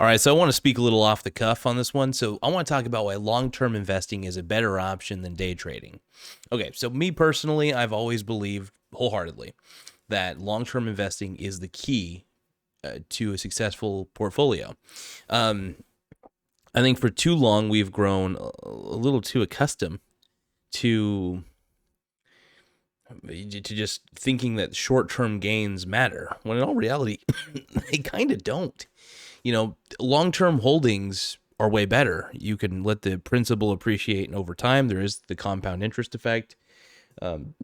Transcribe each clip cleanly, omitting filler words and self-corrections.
All right, so I want to speak a little off the cuff on this one. So I want to talk about why long-term investing is a better option than day trading. Okay, so me personally, I've always believed wholeheartedly that long-term investing is the key to a successful portfolio. Um, I think for too long we've grown a little too accustomed to just thinking that short-term gains matter, when in all reality, they kind of don't. Long-term holdings are way better. You can let the principal appreciate over time. There is the compound interest effect. Um,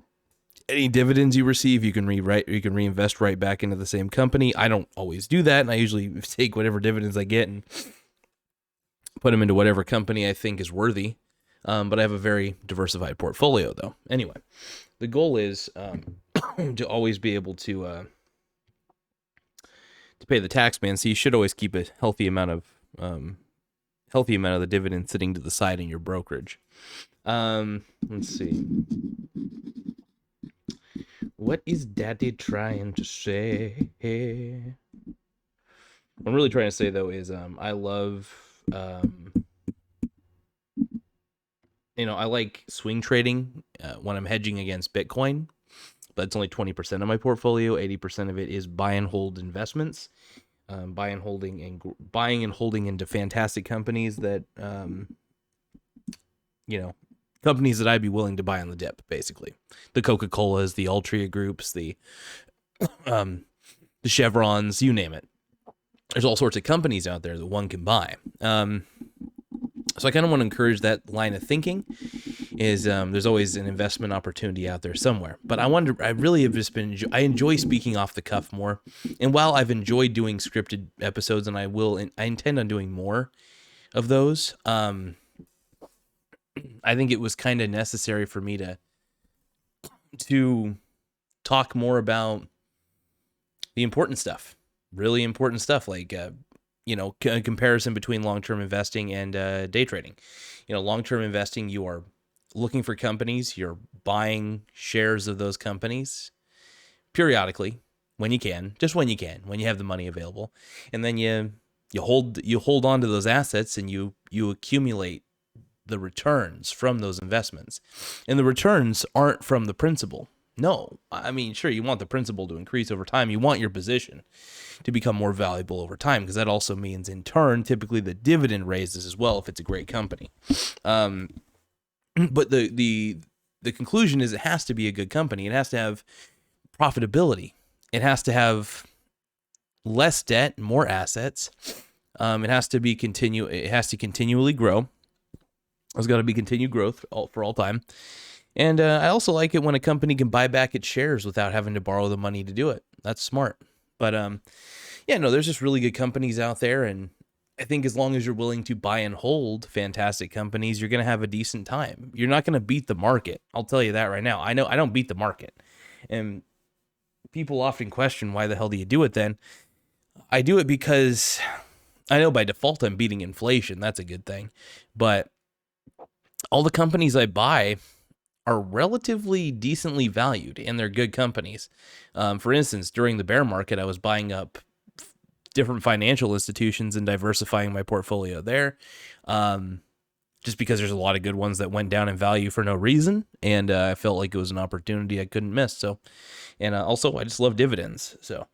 any dividends you receive, you can reinvest right back into the same company. I don't always do that, and I usually take whatever dividends I get and put them into whatever company I think is worthy. But I have a very diversified portfolio, though. Anyway, the goal is to always be able to pay the tax man. So you should always keep a healthy amount of the dividend sitting to the side in your brokerage. Let's see. What is Daddy trying to say? What I'm really trying to say though is I love I like swing trading when I'm hedging against Bitcoin, but it's only 20% of my portfolio. 80% of it is buy and hold investments, buying and holding into fantastic companies that companies that I'd be willing to buy on the dip. Basically, the Coca-Colas, the Altria groups, the Chevrons, you name it. There's all sorts of companies out there that one can buy. So I kind of want to encourage that line of thinking. Is there's always an investment opportunity out there somewhere. But I really have just I enjoy speaking off the cuff more. And while I've enjoyed doing scripted episodes, and I intend on doing more of those, I think it was kind of necessary for me to talk more about the important stuff, really important stuff, like a comparison between long-term investing and day trading. Long-term investing, you are looking for companies, you're buying shares of those companies periodically when you can, when you have the money available, and then you hold on to those assets, and you accumulate the returns from those investments. And the returns aren't from the principal. No, I mean, sure, you want the principal to increase over time. You want your position to become more valuable over time, because that also means, in turn, typically the dividend raises as well if it's a great company. But the conclusion is it has to be a good company. It has to have profitability. It has to have less debt, more assets. It has to continually grow. There's got to be continued growth for all time. And I also like it when a company can buy back its shares without having to borrow the money to do it. That's smart. But there's just really good companies out there, and I think as long as you're willing to buy and hold fantastic companies, you're going to have a decent time. You're not going to beat the market. I'll tell you that right now. I know I don't beat the market. And people often question, why the hell do you do it then? I do it because I know by default I'm beating inflation. That's a good thing. But all the companies I buy are relatively decently valued, and they're good companies. For instance, during the bear market, I was buying up different financial institutions and diversifying my portfolio there, just because there's a lot of good ones that went down in value for no reason, and I felt like it was an opportunity I couldn't miss. So, and also I just love dividends. So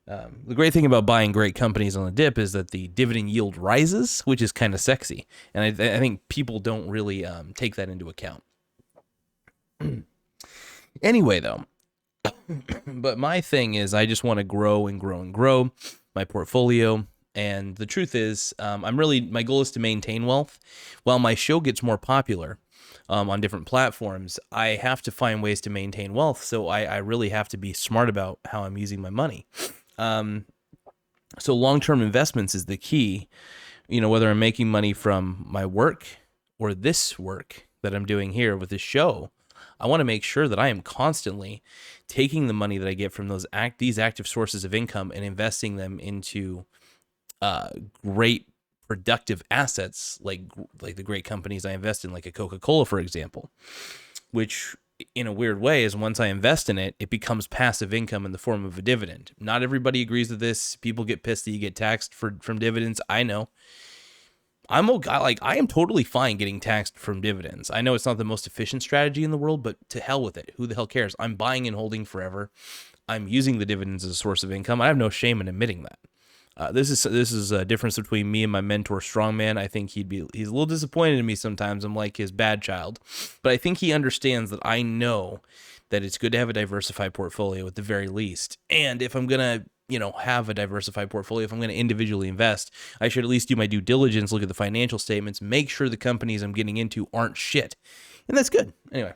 the great thing about buying great companies on the dip is that the dividend yield rises, which is kind of sexy, and I think people don't really take that into account. Anyway, though, but my thing is I just want to grow and grow and grow my portfolio. And the truth is, my goal is to maintain wealth. While my show gets more popular on different platforms, I have to find ways to maintain wealth. So I really have to be smart about how I'm using my money. So long-term investments is the key. Whether I'm making money from my work or this work that I'm doing here with this show, I want to make sure that I am constantly taking the money that I get from these active sources of income and investing them into great productive assets, like the great companies I invest in, like a Coca-Cola, for example, which in a weird way is once I invest in it, it becomes passive income in the form of a dividend. Not everybody agrees with this. People get pissed that you get taxed from dividends. I know. I'm okay. Like, I am totally fine getting taxed from dividends. I know it's not the most efficient strategy in the world, but to hell with it. Who the hell cares? I'm buying and holding forever. I'm using the dividends as a source of income. I have no shame in admitting that. This is a difference between me and my mentor, Strongman. I think he's a little disappointed in me sometimes. I'm like his bad child, but I think he understands that I know that it's good to have a diversified portfolio at the very least. And if I'm gonna, have a diversified portfolio, if I'm gonna individually invest, I should at least do my due diligence, look at the financial statements, make sure the companies I'm getting into aren't shit, and that's good. Anyway,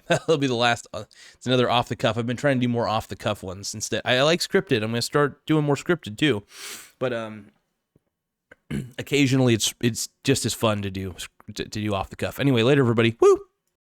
that'll be the last. It's another off the cuff. I've been trying to do more off the cuff ones instead. I like scripted. I'm going to start doing more scripted too. But occasionally it's just as fun to do off the cuff. Anyway, later everybody. Woo!